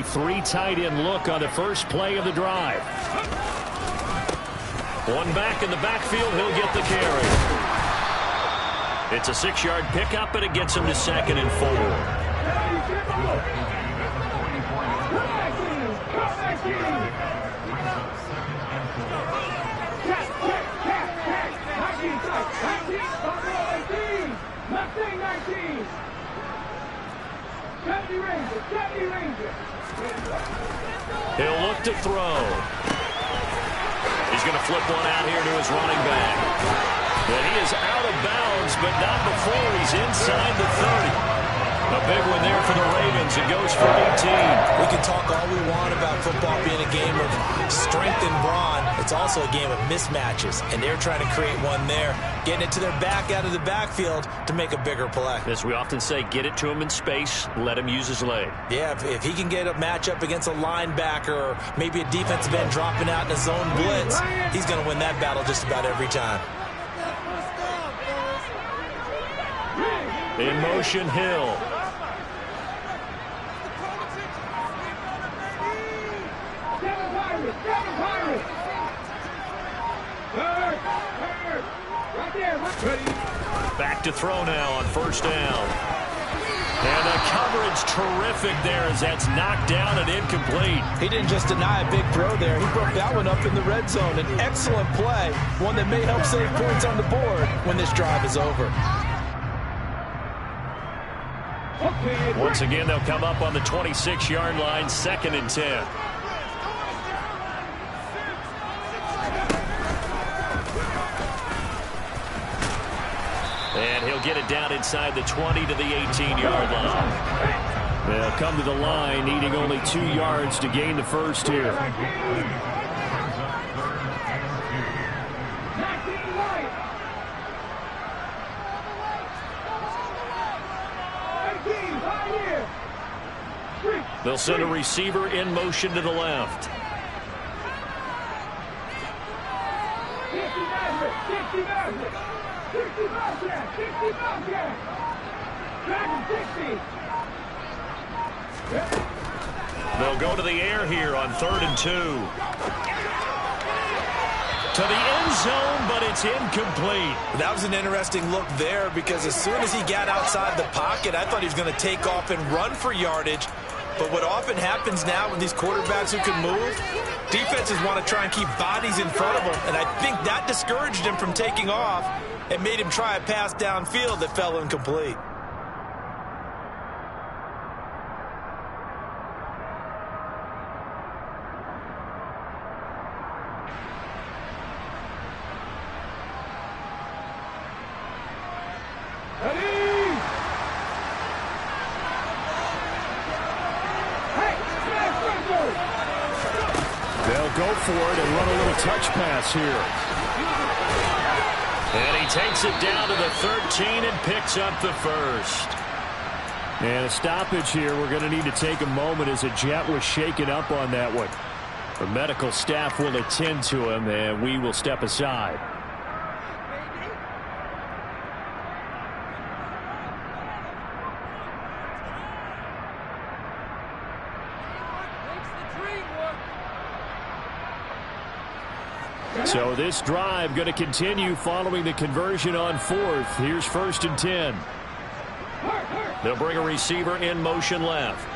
three tight end look on the first play of the drive. One back in the backfield. He'll get the carry. It's a 6-yard pickup, and it gets him to 2nd and 4. He'll look to throw. He's going to flip one out here to his running back. And he is out of bounds, but not before he's inside the 30. A big one there for the Ravens. It goes for 18. We can talk all we want about football being a game of strength and brawn. It's also a game of mismatches, and they're trying to create one there, getting it to their back out of the backfield to make a bigger play. As we often say, get it to him in space, let him use his leg. Yeah, if he can get a matchup against a linebacker or maybe a defensive end dropping out in a zone blitz, he's going to win that battle just about every time. In motion, Hill. Back to throw now on first down. And the coverage terrific there as that's knocked down and incomplete. He didn't just deny a big throw there. He broke that one up in the red zone. An excellent play, one that may help save points on the board when this drive is over. Once again, they'll come up on the 26-yard line, 2nd and 10. And he'll get it down inside the 20 to the 18-yard line. They'll come to the line, needing only 2 yards to gain the first here. They'll send a receiver in motion to the left. They'll go to the air here on 3rd and 2. To the end zone, but it's incomplete. That was an interesting look there because as soon as he got outside the pocket, I thought he was going to take off and run for yardage. But what often happens now with these quarterbacks who can move, defenses want to try and keep bodies in front of them. And I think that discouraged him from taking off and made him try a pass downfield that fell incomplete. Go for it and run a little touch pass here. And he takes it down to the 13 and picks up the first. And a stoppage here. We're going to need to take a moment as a Jet was shaken up on that one. The medical staff will attend to him, and we will step aside. So this drive going to continue following the conversion on 4th. Here's 1st and 10. They'll bring a receiver in motion left.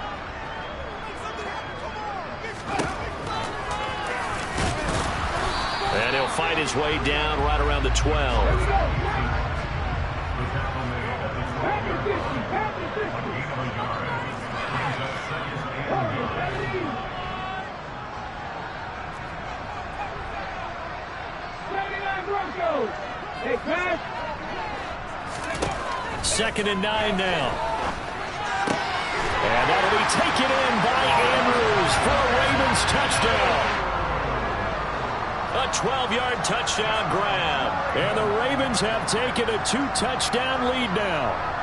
And he'll fight his way down right around the 12. Second and 9 now. And that'll be taken in by Andrews for a Ravens touchdown. A 12-yard touchdown grab. And the Ravens have taken a 2-touchdown lead now.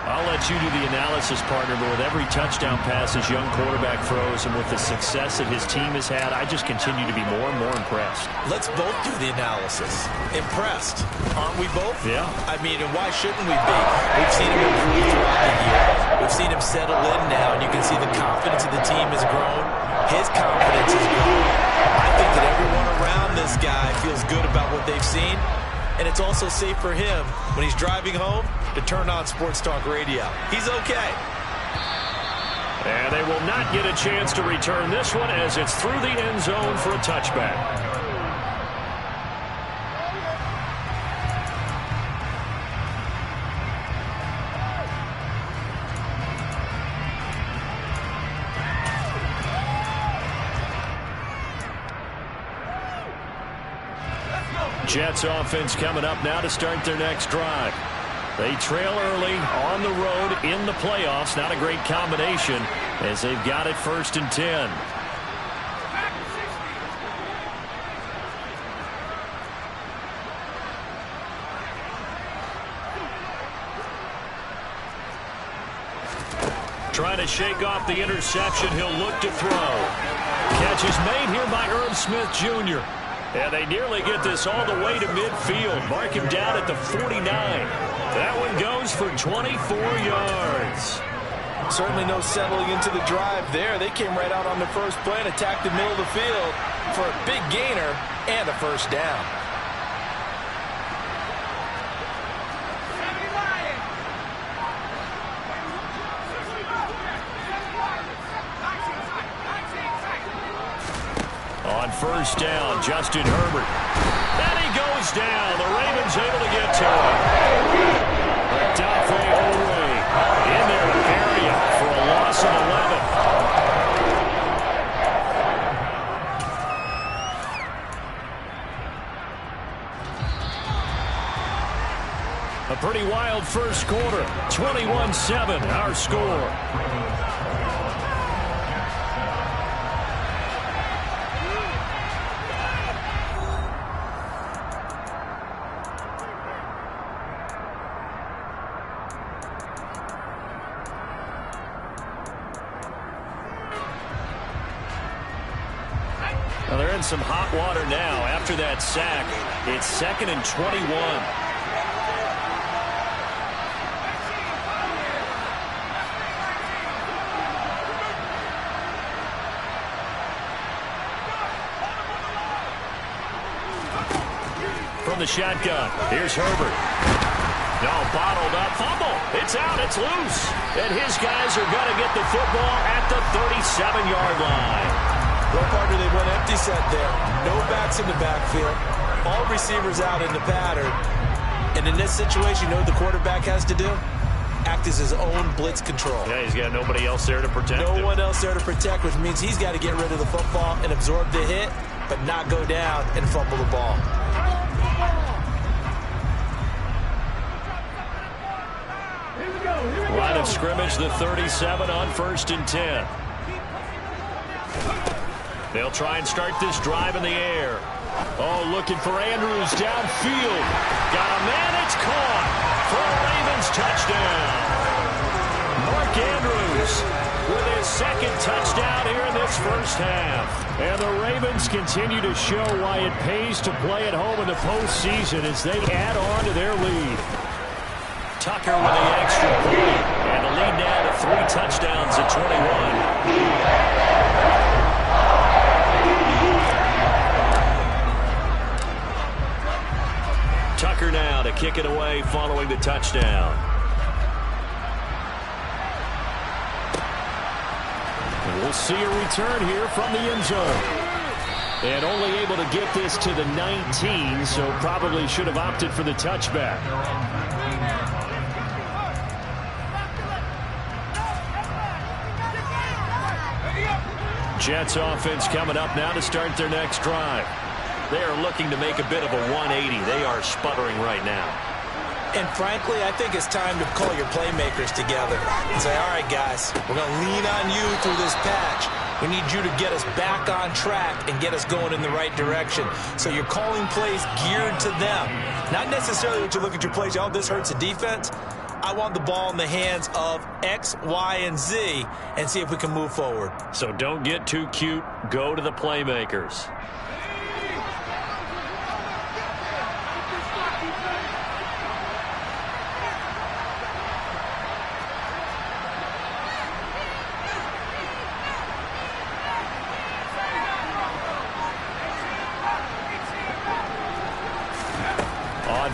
I'll let you do the analysis, partner, but with every touchdown pass this young quarterback throws and with the success that his team has had, I just continue to be more and more impressed. Let's both do the analysis. Impressed. Aren't we both? Yeah. I mean, and why shouldn't we be? We've seen him improve throughout the year. We've seen him settle in now, and you see the confidence of the team has grown. His confidence has grown. I think that everyone around this guy feels good about what they've seen. And it's also safe for him when he's driving home to turn on Sports Talk Radio. He's okay. And they will not get a chance to return this one as it's through the end zone for a touchback. Jets offense coming up now to start their next drive. They trail early on the road in the playoffs. Not a great combination as they've got it 1st and 10. Trying to shake off the interception. He'll look to throw. Catch is made here by Irv Smith Jr. And they nearly get this all the way to midfield. Mark him down at the 49. That one goes for 24 yards. Certainly no settling into the drive there. They came right out on the first play and attacked the middle of the field for a big gainer and a first down. On first down, Justin Herbert. And he goes down. The Ravens able to get to him. Odafe Oweh in their area for a loss of 11. A pretty wild first quarter. 21-7, our score. Well, they're in some hot water now after that sack. It's 2nd and 21. From the shotgun, here's Herbert. No, bottled up, fumble. It's out, it's loose. And his guys are going to get the football at the 37-yard line. Well, partner, they went empty set there. No backs in the backfield. All receivers out in the pattern. And in this situation, you know what the quarterback has to do? Act as his own blitz control. Yeah, he's got nobody else there to protect him. No one else there to protect, which means he's got to get rid of the football and absorb the hit, but not go down and fumble the ball. Line of scrimmage, the 37 on 1st and 10. They'll try and start this drive in the air. Oh, looking for Andrews downfield. Got a man, it's caught for a Ravens touchdown. Mark Andrews with his 2nd touchdown here in this first half. And the Ravens continue to show why it pays to play at home in the postseason as they add on to their lead. Tucker with the extra point. And the lead now to 3 touchdowns at 21. Tucker now to kick it away following the touchdown. And we'll see a return here from the end zone. And only able to get this to the 19, so probably should have opted for the touchback. Jets offense coming up now to start their next drive. They are looking to make a bit of a 180. They are sputtering right now. And frankly, I think it's time to call your playmakers together and say, all right, guys, we're going to lean on you through this patch. We need you to get us back on track and get us going in the right direction. So you're calling plays geared to them. Not necessarily what you look at your plays, oh, this hurts the defense. I want the ball in the hands of X, Y, and Z and see if we can move forward. So don't get too cute. Go to the playmakers.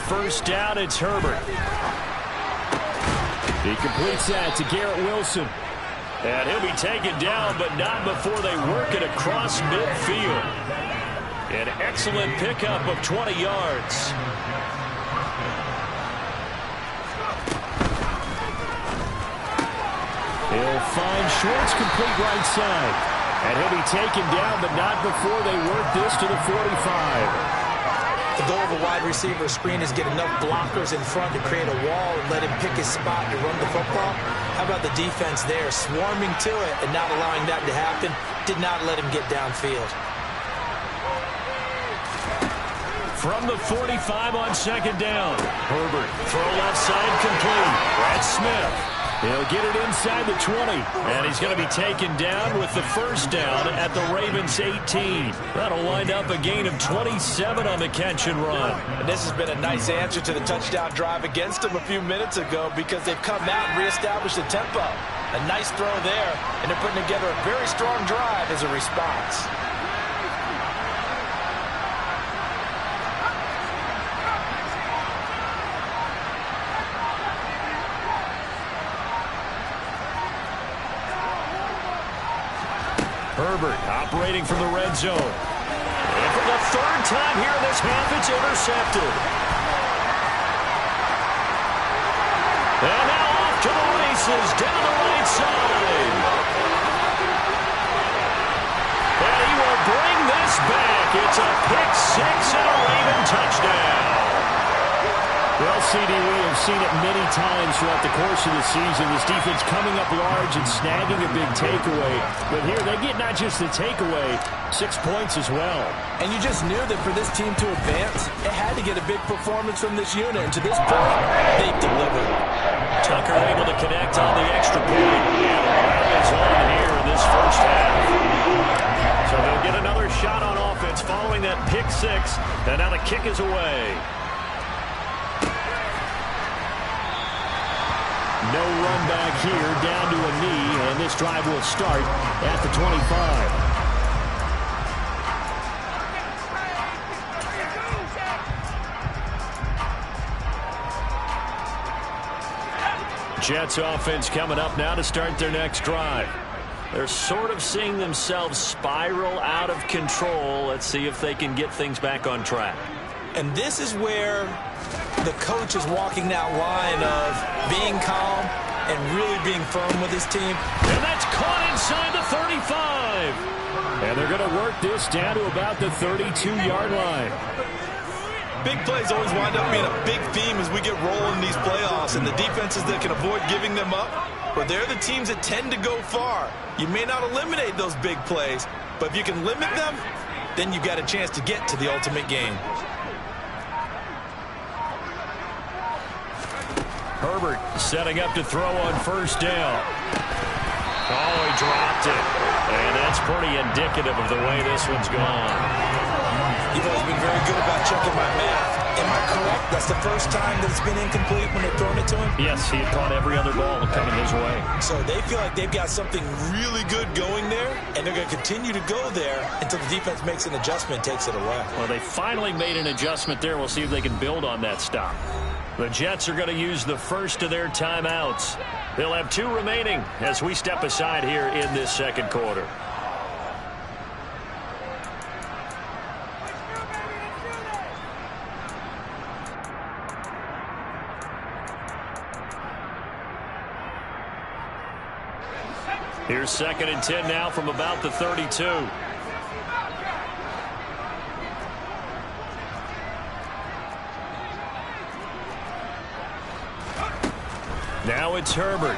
first down. It's Herbert. He completes that to Garrett Wilson. And he'll be taken down, but not before they work it across midfield. An excellent pickup of 20 yards. He'll find Schwartz, complete right side. And he'll be taken down, but not before they work this to the 45. The goal of a wide receiver screen is get enough blockers in front to create a wall and let him pick his spot to run the football. How about the defense there, swarming to it and not allowing that to happen? Did not let him get downfield. From the 45 on second down. Herbert, throw left side complete. Brad Smith. He'll get it inside the 20. And he's going to be taken down with the first down at the Ravens 18. That'll wind up a gain of 27 on the catch and run. And this has been a nice answer to the touchdown drive against them a few minutes ago because they've come out and reestablished the tempo. A nice throw there, and they're putting together a very strong drive as a response. Herbert operating from the red zone. And for the third time here in this half, it's intercepted. And now off to the races down the right side. And he will bring this back. It's a pick six and a Raven touchdown. Well, CD, we have seen it many times throughout the course of the season. This defense coming up large and snagging a big takeaway. But here they get not just the takeaway, 6 points as well. And you just knew that for this team to advance, it had to get a big performance from this unit. And to this point, they've delivered. Tucker able to connect on the extra point. And Ravens on here in this first half. So they'll get another shot on offense following that pick six. And now the kick is away. No run back here, down to a knee, and this drive will start at the 25. Jets offense coming up now to start their next drive. They're sort of seeing themselves spiral out of control. Let's see if they can get things back on track. And this is where the coach is walking that line of being calm and really being firm with his team. And that's caught inside the 35. And they're going to work this down to about the 32-yard line. Big plays always wind up being a big theme as we get rolling in these playoffs, and the defenses that can avoid giving them up, but they're the teams that tend to go far. You may not eliminate those big plays, but if you can limit them, then you've got a chance to get to the ultimate game. Herbert setting up to throw on first down. Oh, he dropped it. And that's pretty indicative of the way this one's gone. You've always been very good about checking my math. Am I correct? That's the first time that it's been incomplete when they've thrown it to him? Yes, he had caught every other ball coming his way. So they feel like they've got something really good going there, and they're going to continue to go there until the defense makes an adjustment, takes it away. Well, they finally made an adjustment there. We'll see if they can build on that stop. The Jets are going to use the first of their timeouts. They'll have 2 remaining as we step aside here in this second quarter. Here's 2nd and 10 now from about the 32. Now it's Herbert.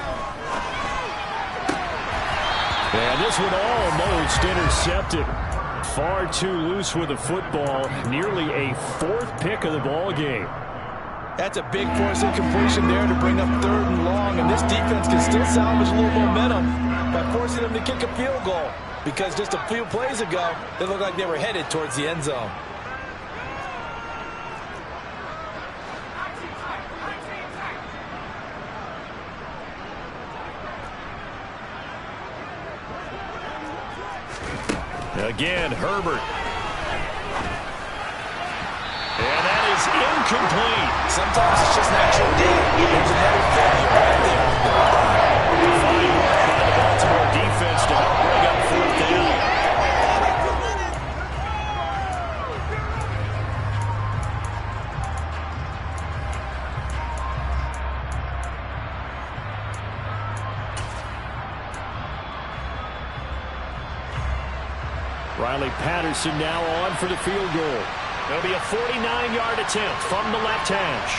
And this one almost intercepted. Far too loose with the football. Nearly a 4th pick of the ball game. That's a big force incompletion there to bring up 3rd and long. And this defense can still salvage a little momentum by forcing them to kick a field goal. Because just a few plays ago, they looked like they were headed towards the end zone. Again, Herbert. And that is incomplete. Sometimes it's just not your day. There's another failure right there. Fine work by the Baltimore defense to help bring up fourth down. Riley Patterson now on for the field goal. It'll be a 49-yard attempt from the left hash.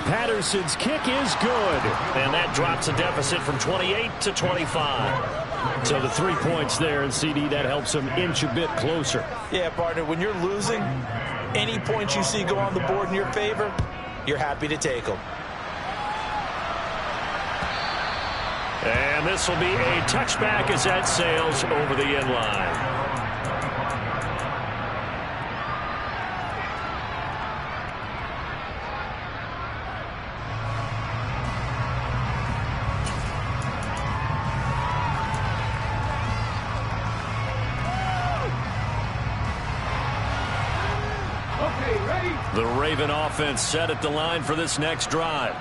Patterson's kick is good. And that drops a deficit from 28 to 25. So the 3 points there, and CD, that helps him inch a bit closer. Yeah, partner, when you're losing, any points you see go on the board in your favor, you're happy to take them. And this will be a touchback as that sails over the end line. The Raven offense set at the line for this next drive.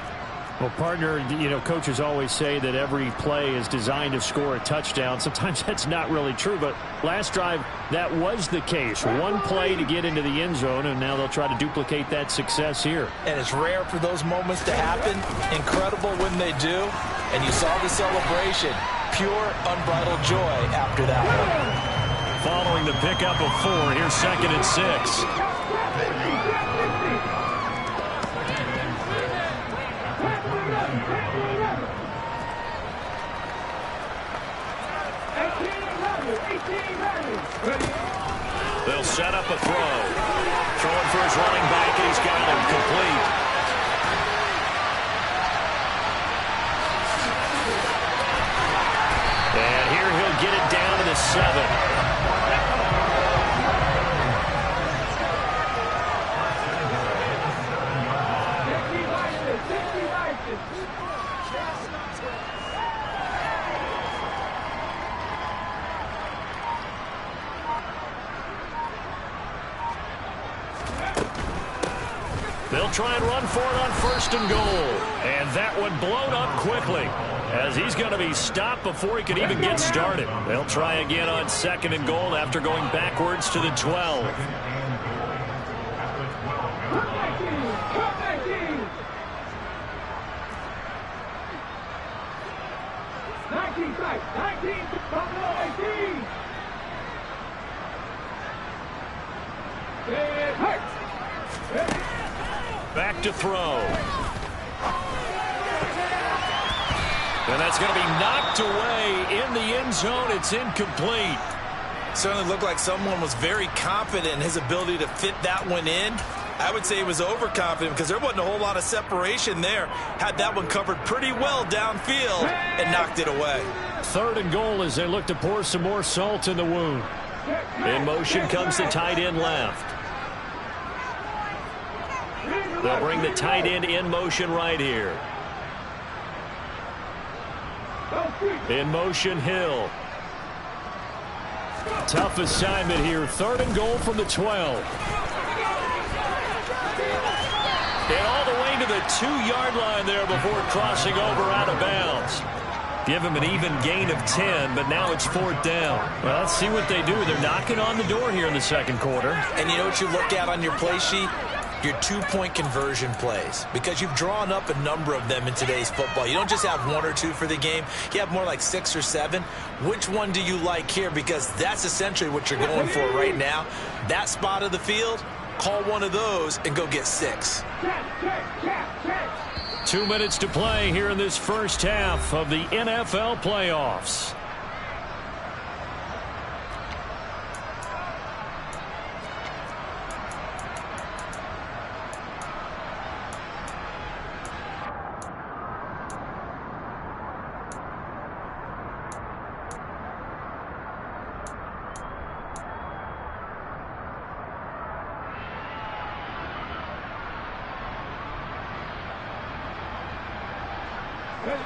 Well, partner, coaches always say that every play is designed to score a touchdown. Sometimes that's not really true, but last drive, that was the case. One play to get into the end zone, and now they'll try to duplicate that success here. And it's rare for those moments to happen. Incredible when they do. And you saw the celebration. Pure, unbridled joy after that one. Following the pickup of 4, here's 2nd and 6. They'll set up a throw. Throwing for his running back, and he's got him complete. And here he'll get it down to the 7. They'll try and run for it on 1st and goal. And that one blown up quickly, as he's going to be stopped before he can even get started. They'll try again on 2nd and goal after going backwards to the 12. Back to throw. And that's going to be knocked away in the end zone. It's incomplete. Certainly looked like someone was very confident in his ability to fit that one in. I would say he was overconfident because there wasn't a whole lot of separation there. Had that one covered pretty well downfield and knocked it away. 3rd and goal as they look to pour some more salt in the wound. In motion comes the tight end left. They'll bring the tight end in motion right here. In motion, Hill. Tough assignment here. 3rd and goal from the 12. And all the way to the 2-yard line there before crossing over out of bounds. Give him an even gain of 10, but now it's 4th down. Well, let's see what they do. They're knocking on the door here in the 2nd quarter. And you know what you look at on your play sheet? Your 2-point conversion plays, because you've drawn up a number of them in today's football. You don't just have 1 or 2 for the game. You have more like 6 or 7. Which one do you like here? Because that's essentially what you're going for right now. That spot of the field, call one of those and go get 6. 2 minutes to play here in this first half of the NFL playoffs.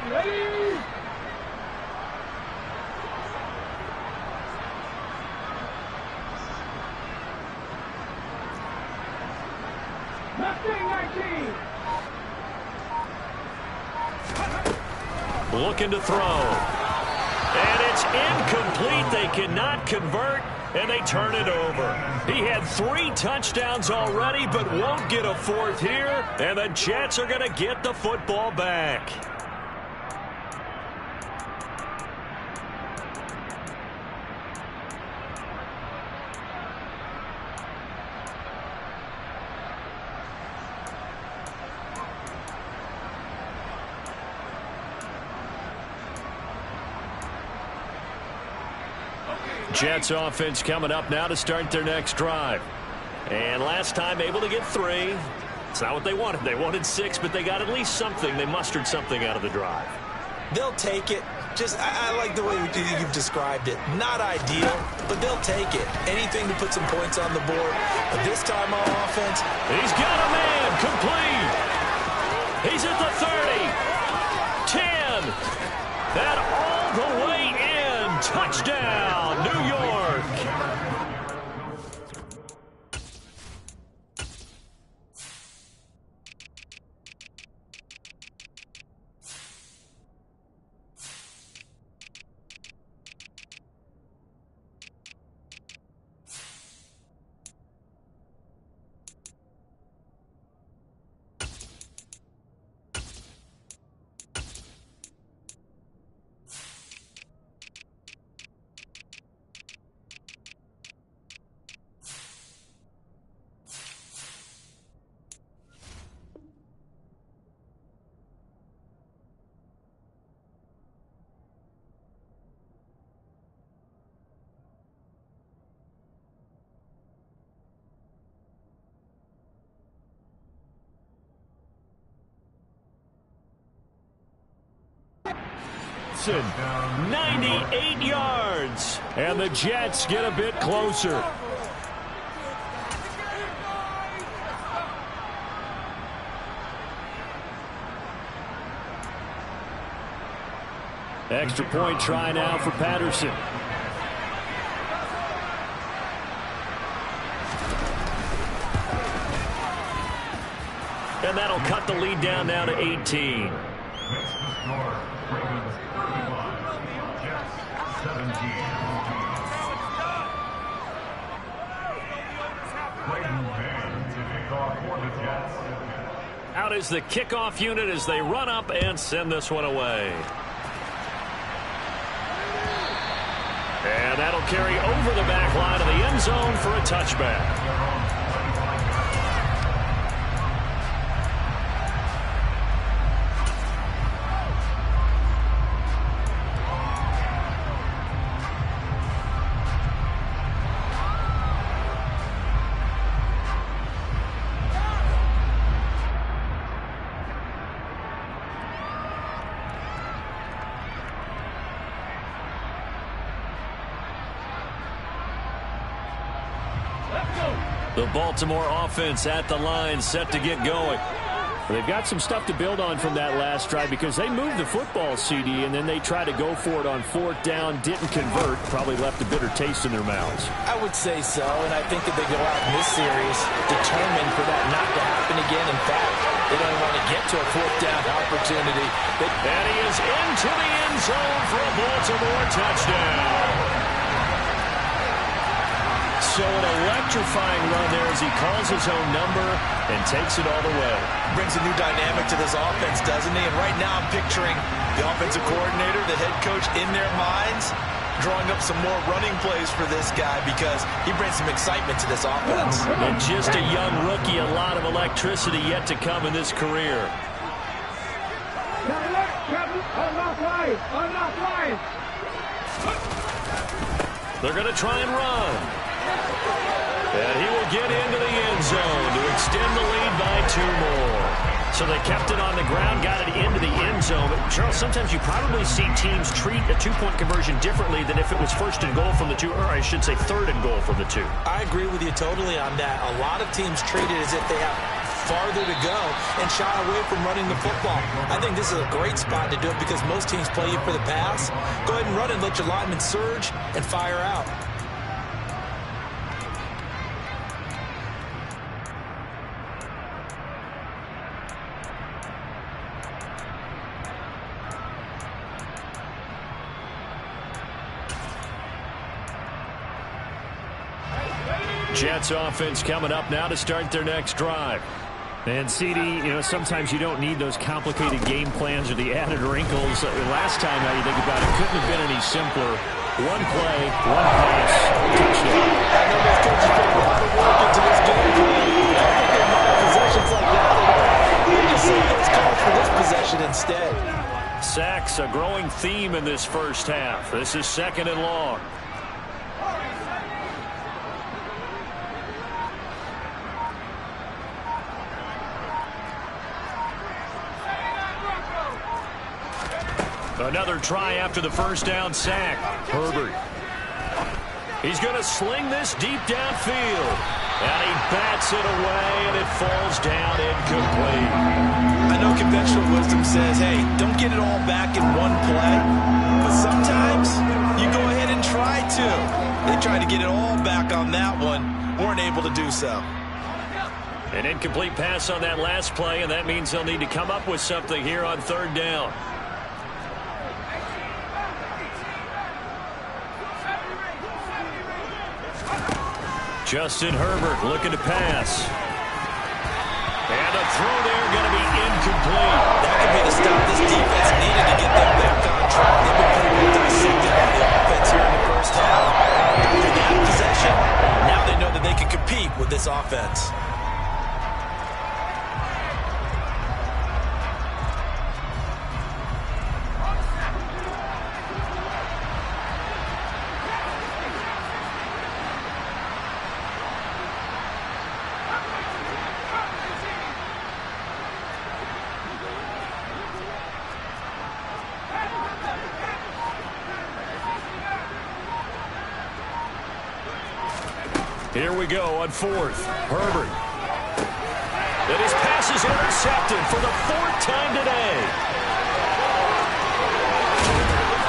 Ready? Looking to throw. And it's incomplete. They cannot convert, and they turn it over. He had 3 touchdowns already, but won't get a 4th here, and the Jets are going to get the football back. Jets offense coming up now to start their next drive. And last time able to get 3. It's not what they wanted. They wanted 6, but they got at least something. They mustered something out of the drive. They'll take it. I like the way you've described it. Not ideal, but they'll take it. Anything to put some points on the board. But this time on offense, he's got a man complete. He's at the 30. 10. That all the way in. Touchdown, New York. Johnson, 98 yards. And the Jets get a bit closer. Extra point try now for Patterson. And that'll cut the lead down now to 18. Out is the kickoff unit as they run up and send this one away. And that'll carry over the back line of the end zone for a touchback. The Baltimore offense at the line, set to get going. They've got some stuff to build on from that last drive because they moved the football, CD, and then they tried to go for it on fourth down, didn't convert, probably left a bitter taste in their mouths. I would say so, and I think that they go out in this series determined for that not to happen again. In fact, they don't want to get to a fourth down opportunity. And he is into the end zone for a Baltimore touchdown. So an electrifying run there as he calls his own number and takes it all the way. Brings a new dynamic to this offense, doesn't he? And right now I'm picturing the offensive coordinator, the head coach in their minds, drawing up some more running plays for this guy because he brings some excitement to this offense. And just a young rookie, a lot of electricity yet to come in this career. They're going to try and run. And he will get into the end zone to extend the lead by 2 more. So they kept it on the ground, got it into the end zone. But Charles, sometimes you probably see teams treat a 2-point conversion differently than if it was first and goal from the 2, or I should say third and goal from the 2. I agree with you totally on that. A lot of teams treat it as if they have farther to go and shy away from running the football. I think this is a great spot to do it because most teams play you for the pass. Go ahead and run it, let your linemen surge and fire out. Jets offense coming up now to start their next drive. And CD, sometimes you don't need those complicated game plans or the added wrinkles. Last time, now you think about it, couldn't have been any simpler. One play, one pass, touchdown. I know those coaches put a lot of work into this game plan. I think they might possessions like that. They just say those calls for this possession instead. Sacks, a growing theme in this first half. This is 2nd and long. Another try after the first down sack. Herbert. He's going to sling this deep downfield. And he bats it away, and it falls down incomplete. I know conventional wisdom says, hey, don't get it all back in one play. But sometimes you go ahead and try to. They tried to get it all back on that one. Weren't able to do so. An incomplete pass on that last play, and that means they'll need to come up with something here on 3rd down. Justin Herbert looking to pass. And a throw there going to be incomplete. That could be the stop this defense needed to get them back on track. They've been pretty well dissected by the offense here in the first half. After that possession, now they know that they can compete with this offense. Here we go on 4th. Herbert. And his pass is intercepted for the 4th time today.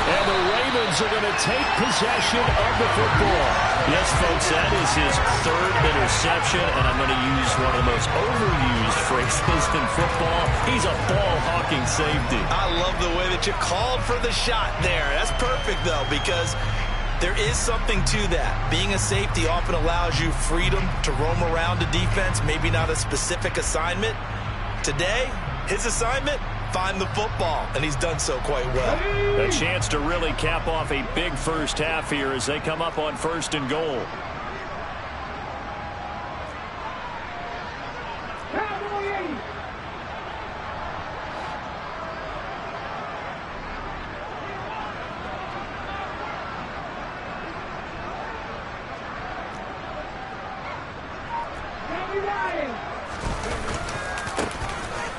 And the Ravens are going to take possession of the football. Yes, folks, that is his 3rd interception, and I'm going to use one of the most overused phrases in football. He's a ball-hawking safety. I love the way that you called for the shot there. That's perfect, though, because there is something to that. Being a safety often allows you freedom to roam around the defense, maybe not a specific assignment. Today, his assignment, find the football, and he's done so quite well. A chance to really cap off a big first half here as they come up on 1st and goal.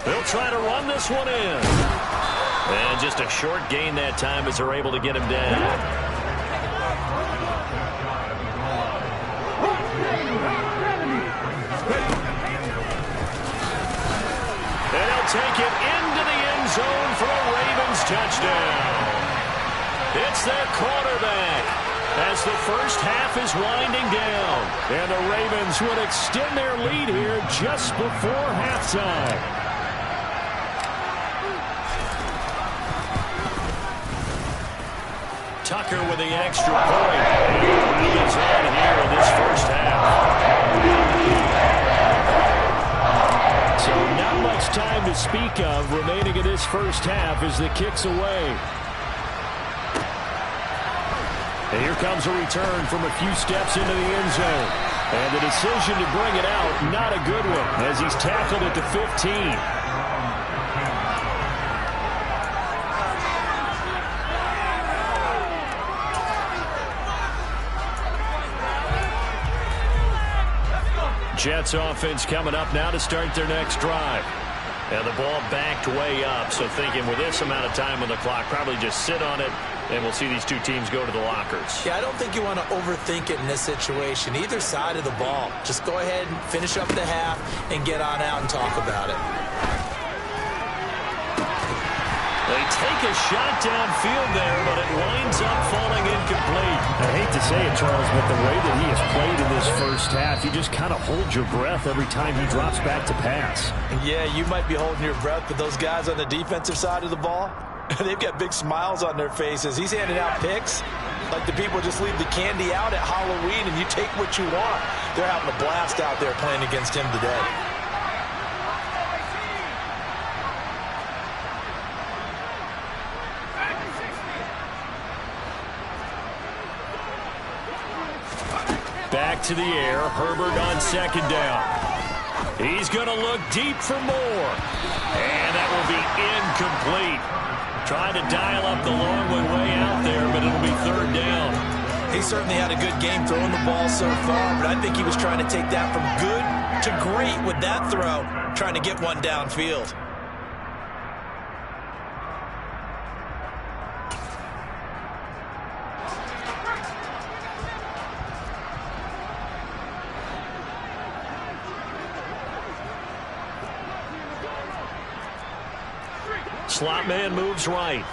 They'll try to run this one in. And just a short gain that time as they're able to get him down. And he'll take it into the end zone for a Ravens touchdown. It's their quarterback as the first half is winding down. And the Ravens would extend their lead here just before halftime. Tucker with the extra point. Ravens on here in this first half. So not much time to speak of remaining in this first half as the kick's away. And here comes a return from a few steps into the end zone. And the decision to bring it out, not a good one, as he's tackled at the 15. Jets offense coming up now to start their next drive. And the ball backed way up, so thinking with this amount of time on the clock, probably just sit on it, and we'll see these two teams go to the lockers. Yeah, I don't think you want to overthink it in this situation. Either side of the ball. Just go ahead and finish up the half and get on out and talk about it. They take a shot downfield there, but it winds up falling incomplete. I hate to say it, Charles, but the way that he has played in this first half, you just kind of hold your breath every time he drops back to pass. Yeah, you might be holding your breath, but those guys on the defensive side of the ball, they've got big smiles on their faces. He's handing out picks like the people just leave the candy out at Halloween and you take what you want. They're having a blast out there playing against him today. Back to the air. Herbert on second down. He's going to look deep for more. And that will be incomplete. Trying to dial up the long way out there, but it'll be third down. He certainly had a good game throwing the ball so far, but I think he was trying to take that from good to great with that throw, trying to get one downfield. Slot man moves right.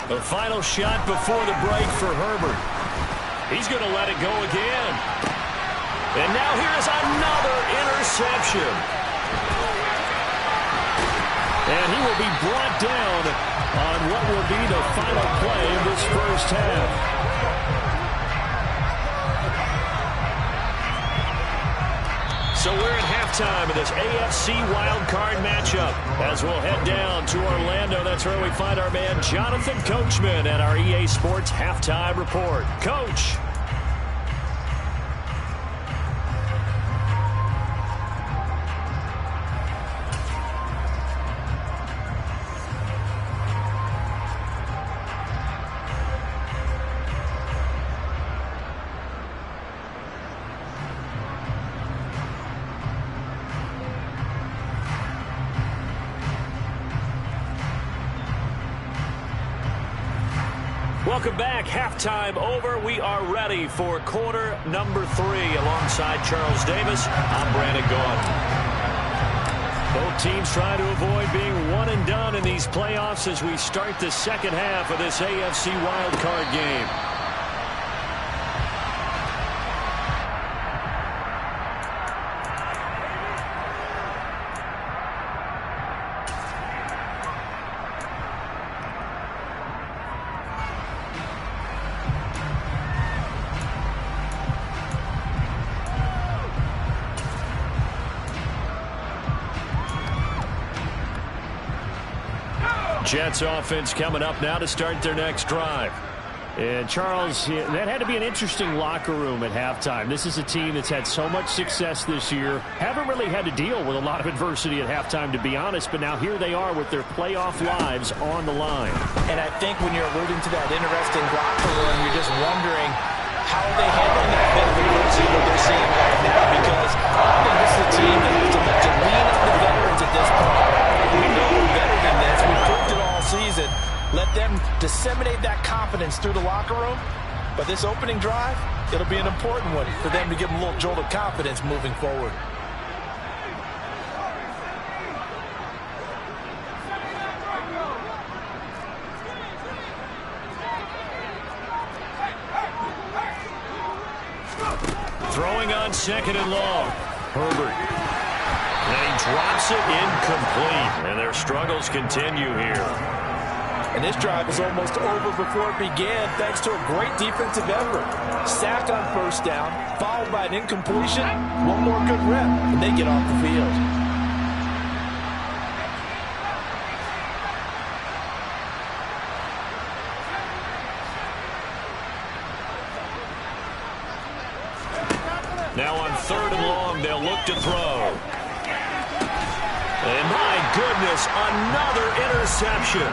The final shot before the break for Herbert. He's going to let it go again. And now here's another interception. And he will be brought down on what will be the final play of this first half. So we're at halftime of this AFC wildcard matchup as we'll head down to Orlando. That's where we find our man Jonathan Coachman at our EA Sports Halftime Report. Coach. Welcome back. Halftime over. We are ready for quarter number 3. Alongside Charles Davis, I'm Brandon Gaudin. Both teams trying to avoid being one and done in these playoffs as we start the second half of this AFC wildcard game. Jets offense coming up now to start their next drive. And Charles, that had to be an interesting locker room at halftime. This is a team that's had so much success this year. Haven't really had to deal with a lot of adversity at halftime, to be honest. But now here they are with their playoff lives on the line. And I think when you're alluding to that interesting locker room, you're just wondering how are they handling that bit of adversity that they're seeing right now. Because I think this is a team that has to look to lean on the veterans at this point. We know we're better than this. We proved it all season. Let them disseminate that confidence through the locker room. But this opening drive, it'll be an important one for them to give them a little jolt of confidence moving forward. Throwing on second and long. Herbert. And he drops it incomplete. And their struggles continue here. And this drive was almost over before it began thanks to a great defensive effort. Sack on first down, followed by an incompletion. One more good rep, and they get off the field. Now on third and long, they'll look to throw. And my goodness, another interception.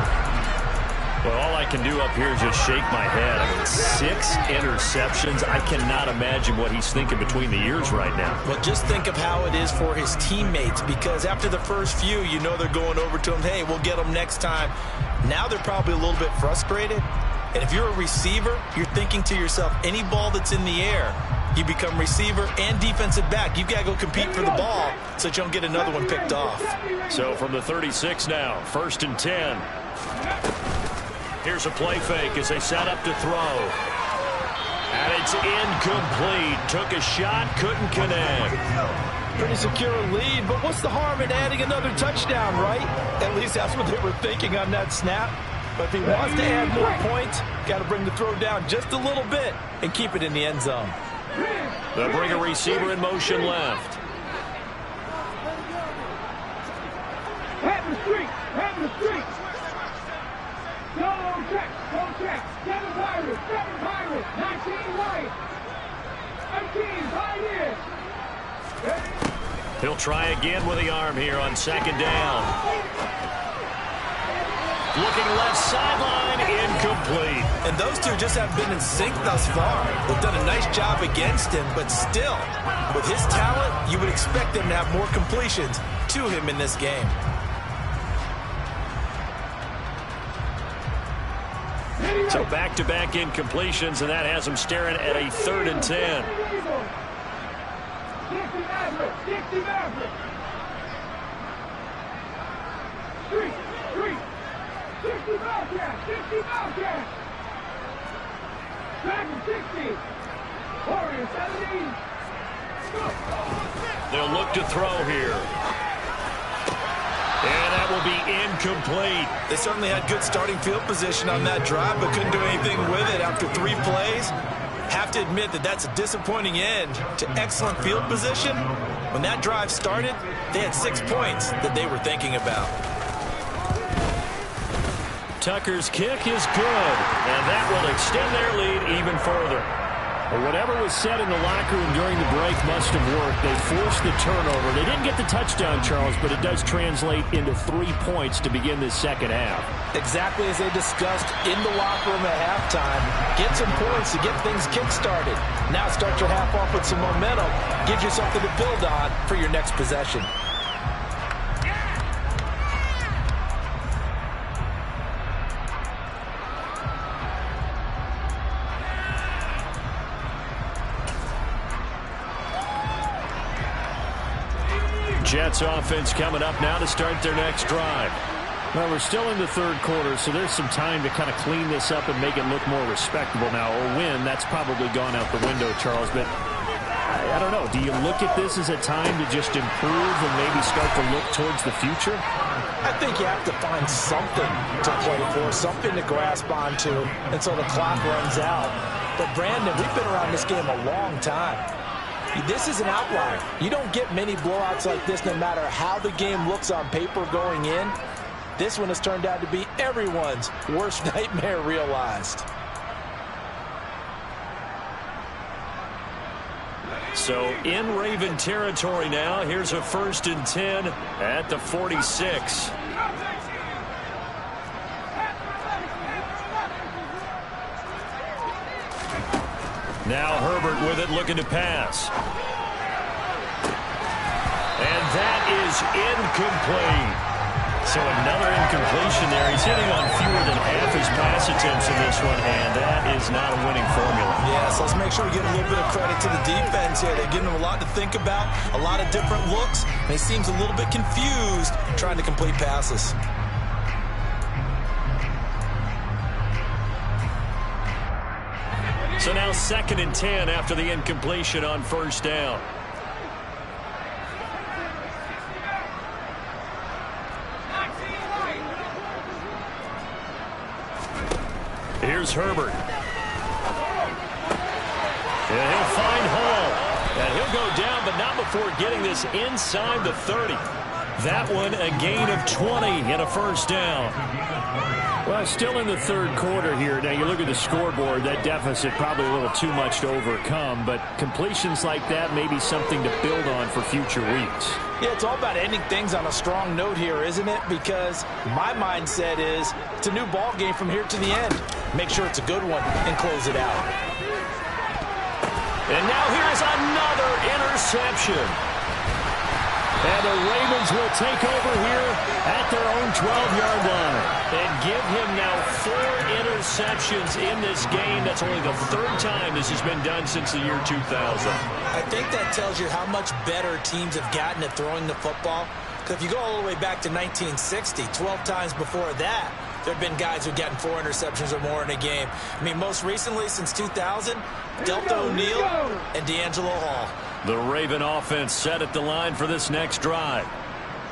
Well, all I can do up here is just shake my head. I mean, 6 interceptions. I cannot imagine what he's thinking between the ears right now. Well, just think of how it is for his teammates, because after the first few, you know they're going over to him, hey, we'll get them next time. Now they're probably a little bit frustrated. And if you're a receiver, you're thinking to yourself, any ball that's in the air, you become receiver and defensive back. You've got to go compete for the ball so that you don't get another one picked off. So from the 36 now, 1st and 10. Here's a play fake as they set up to throw. And it's incomplete. Took a shot, couldn't connect. pretty secure lead, but what's the harm in adding another touchdown, right? At least that's what they were thinking on that snap. But if he wants to add more points, got to bring the throw down just a little bit and keep it in the end zone. They'll bring a receiver in motion left. Have the streak! Have the streak! Go check! Go check! 7 Pirates! 7 Pirates! 19 White! 18 Pioneers! He'll try again with the arm here on second down. Looking left sideline, incomplete. And those two just have been in sync thus far. They've done a nice job against him, but still, with his talent, you would expect them to have more completions to him in this game. So back-to-back incompletions, and that has him staring at a 3rd and 10. 60 Maverick! 60 Maverick! Streak! Streak! 60 Bobcat! 60 Bobcat! Dragon 60! Warrior 70! They'll look to throw here. And that will be incomplete. They certainly had good starting field position on that drive, but couldn't do anything with it after 3 plays. Have to admit that that's a disappointing end to excellent field position. When that drive started, they had 6 points that they were thinking about. Tucker's kick is good, and that will extend their lead even further. Well, whatever was said in the locker room during the break must have worked. They forced the turnover. They didn't get the touchdown, Charles, but it does translate into 3 points to begin this second half. Exactly as they discussed in the locker room at halftime. Get some points to get things kick-started. Now start your half off with some momentum. Gives you something to build on for your next possession. Jets offense coming up now to start their next drive. Well, we're still in the 3rd quarter, so there's some time to kind of clean this up and make it look more respectable. Now, a win, that's probably gone out the window, Charles, but I don't know. Do you look at this as a time to just improve and maybe start to look towards the future? I think you have to find something to play for, something to grasp onto until the clock runs out. But, Brandon, we've been around this game a long time. This is an outlier. You don't get many blowouts like this no matter how the game looks on paper going in. This one has turned out to be everyone's worst nightmare realized. So in Raven territory now. Here's a 1st and 10 at the 46. Now Herbert with it, looking to pass. And that is incomplete. So another incompletion there. He's hitting on fewer than half his pass attempts in this one, and that is not a winning formula. Yes, let's make sure we give a little bit of credit to the defense here. They're giving him a lot to think about, a lot of different looks, and he seems a little bit confused trying to complete passes. So now 2nd and 10 after the incompletion on 1st down. Here's Herbert. And he'll find Hall. And he'll go down, but not before getting this inside the 30. That one a gain of 20 and a 1st down. Well, still in the 3rd quarter here. Now, you look at the scoreboard, that deficit probably a little too much to overcome, but completions like that may be something to build on for future weeks. Yeah, it's all about ending things on a strong note here, isn't it? Because my mindset is it's a new ball game from here to the end. Make sure it's a good one and close it out. And now here is another interception. And the Ravens will take over here at their own 12-yard line. And give him now 4 interceptions in this game. That's only the 3rd time this has been done since the year 2000. I think that tells you how much better teams have gotten at throwing the football. Because if you go all the way back to 1960, 12 times before that, there have been guys who've gotten 4 interceptions or more in a game. I mean, most recently, since 2000, Delta O'Neal and D'Angelo Hall. The Raven offense set at the line for this next drive.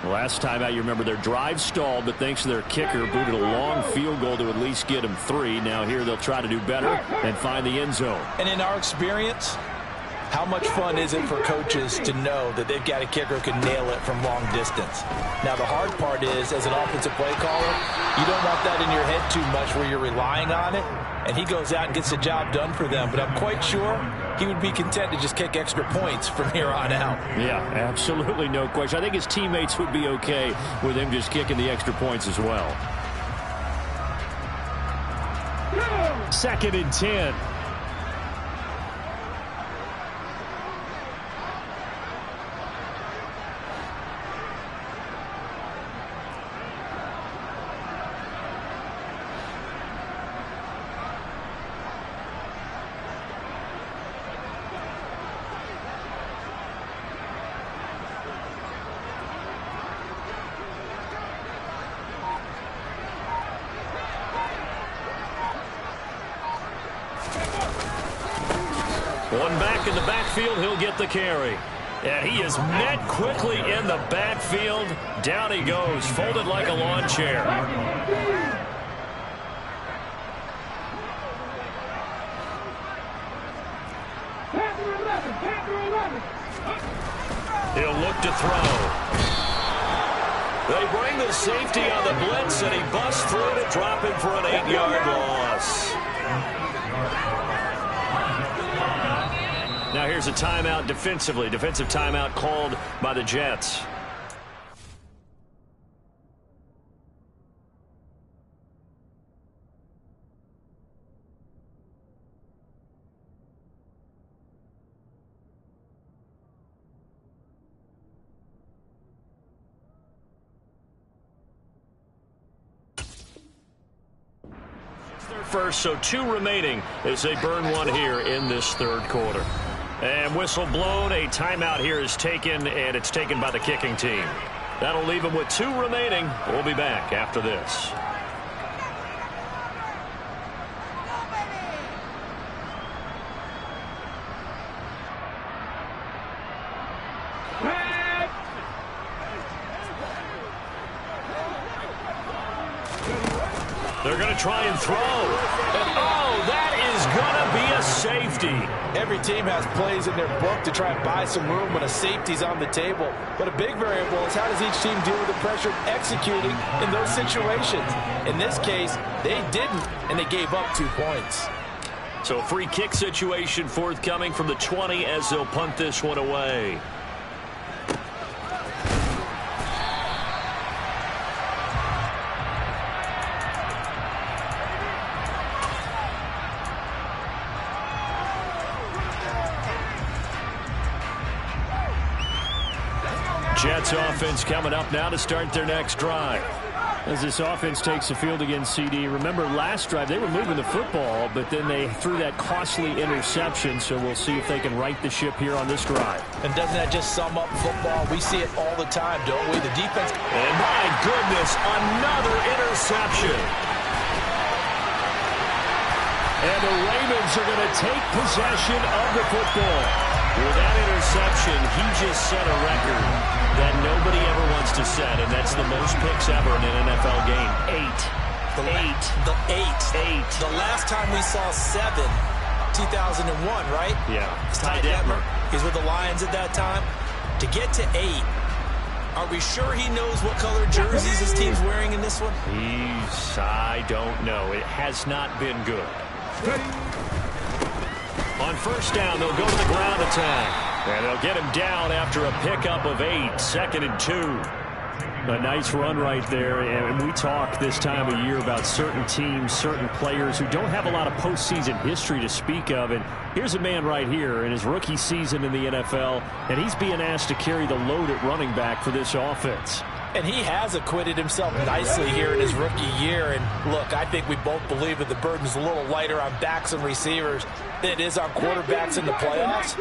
Last time out, you remember their drive stalled, but thanks to their kicker, booted a long field goal to at least get them 3. Now here they'll try to do better and find the end zone. And in our experience, how much fun is it for coaches to know that they've got a kicker who can nail it from long distance? Now, the hard part is, as an offensive play caller, you don't want that in your head too much where you're relying on it, and he goes out and gets the job done for them. But I'm quite sure he would be content to just kick extra points from here on out. Yeah, absolutely no question. I think his teammates would be okay with him just kicking the extra points as well. 2nd and 10. One back in the backfield, he'll get the carry. And he is met quickly in the backfield. Down he goes, folded like a lawn chair. He'll look to throw. They bring the safety on the blitz, and he busts through to drop him for an 8-yard loss. Now here's a timeout defensively. Defensive timeout called by the Jets. It's their first, so 2 remaining as they burn one here in this 3rd quarter. And whistle blown, a timeout here is taken, and it's taken by the kicking team. That'll leave them with 2 remaining. We'll be back after this. They're going to try and throw. Oh, that is going to be a safety. Every team has plays in their book to try and buy some room when a safety's on the table. But a big variable is how does each team deal with the pressure of executing in those situations. In this case, they didn't, and they gave up 2 points. So a free kick situation forthcoming from the 20 as they'll punt this one away. Jets offense coming up now to start their next drive. As this offense takes the field against CD, remember last drive they were moving the football, but then they threw that costly interception, so we'll see if they can right the ship here on this drive. And doesn't that just sum up football? We see it all the time, don't we? The defense. And my goodness, another interception. And the Ravens are going to take possession of the football. With that interception, he just set a record that nobody ever wants to set, and that's the most picks ever in an NFL game. 8. The last time we saw 7, 2001, right? Yeah. Ty Detmer. He's with the Lions at that time. To get to 8, are we sure he knows what color jerseys his team's wearing in this one? I don't know. It has not been good. On first down, they'll go to the ground attack. And they'll get him down after a pickup of 8, 2nd and 2. A nice run right there, and we talk this time of year about certain teams, certain players who don't have a lot of postseason history to speak of. And here's a man right here in his rookie season in the NFL, and he's being asked to carry the load at running back for this offense. And he has acquitted himself nicely here in his rookie year. And look, I think we both believe that the burden's a little lighter on backs and receivers than it is on quarterbacks in the playoffs.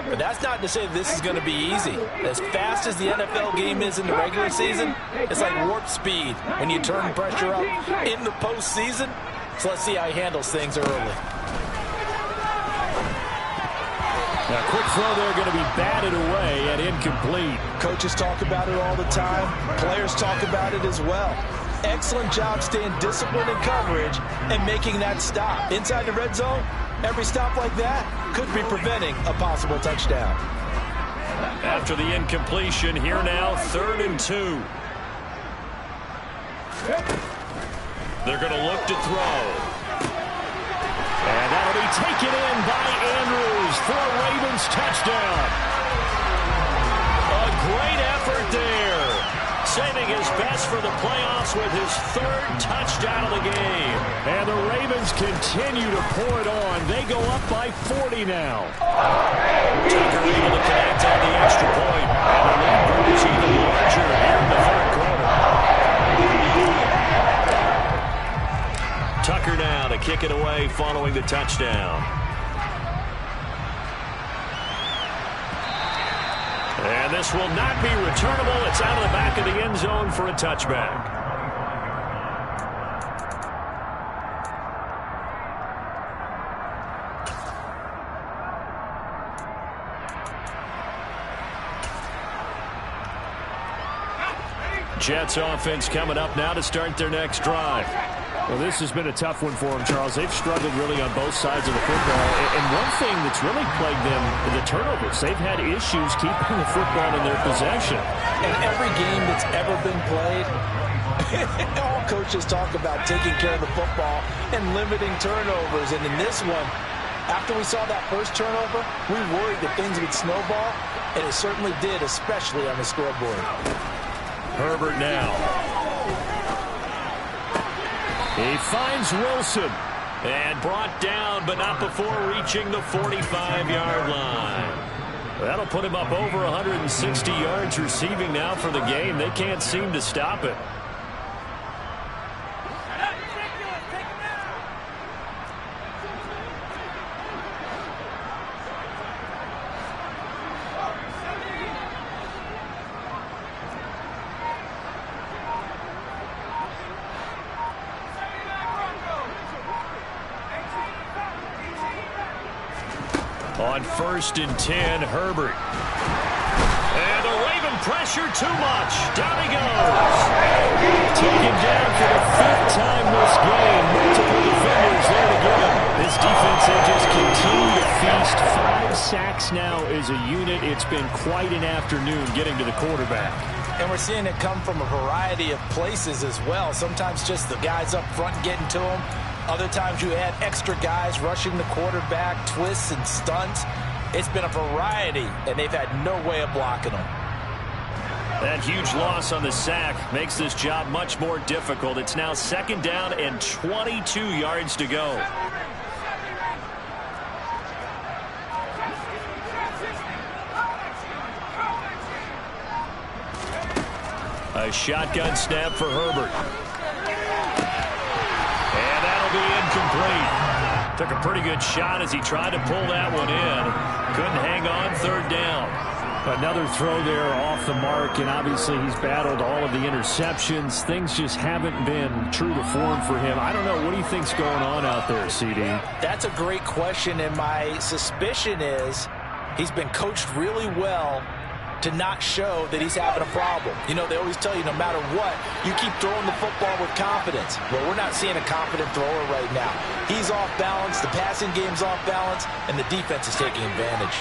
But that's not to say that this is going to be easy. As fast as the NFL game is in the regular season, it's like warp speed when you turn pressure up in the postseason. So let's see how he handles things early. A quick throw there going to be batted away and incomplete. Coaches talk about it all the time. Players talk about it as well. Excellent job staying disciplined in coverage and making that stop. Inside the red zone, every stop like that could be preventing a possible touchdown. After the incompletion, here now, 3rd and 2. They're going to look to throw. And that'll be taken in by Andrews for a Ravens touchdown. A great effort there. Saving his best for the playoffs with his 3rd touchdown of the game. And the Ravens continue to pour it on. They go up by 40 now. Tucker able to connect on the extra point. And the lead grows even larger here in the 3rd quarter. Tucker now to kick it away following the touchdown. And this will not be returnable. It's out of the back of the end zone for a touchback. Jets offense coming up now to start their next drive. Well, this has been a tough one for them, Charles. They've struggled really on both sides of the football. And one thing that's really plagued them is the turnovers. They've had issues keeping the football in their possession. And every game that's ever been played, all coaches talk about taking care of the football and limiting turnovers. And in this one, after we saw that first turnover, we worried that things would snowball, and it certainly did, especially on the scoreboard. Herbert now. He finds Wilson. And brought down, but not before reaching the 45-yard line. That'll put him up over 160 yards receiving now for the game. They can't seem to stop it. On 1st and 10, Herbert. And the Raven pressure too much. Down he goes. Taken down for the 5th time this game. Multiple defenders there to get him. This defense, they just continue to feast. 5 sacks now as a unit. It's been quite an afternoon getting to the quarterback. And we're seeing it come from a variety of places as well. Sometimes just the guys up front getting to him. Other times you add extra guys rushing the quarterback, twists and stunts. It's been a variety, and they've had no way of blocking them. That huge loss on the sack makes this job much more difficult. It's now 2nd down and 22 yards to go. A shotgun snap for Herbert. And that'll be incomplete. Took a pretty good shot as he tried to pull that one in. Couldn't hang on, 3rd down. Another throw there off the mark, and obviously he's battled all of the interceptions. Things just haven't been true to form for him. I don't know. What do you think's going on out there, CD? That's a great question, and my suspicion is he's been coached really well to not show that he's having a problem. You know, they always tell you no matter what, you keep throwing the football with confidence. Well, we're not seeing a confident thrower right now. He's off balance, the passing game's off balance, and the defense is taking advantage.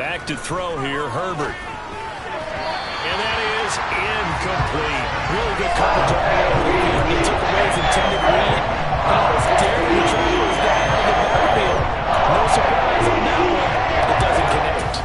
Back to throw here, Herbert. And that is incomplete. Really good coverage all over the field. He took away his intended lead and almost dared to try to move that into the backfield. No surprise on that one. It doesn't connect.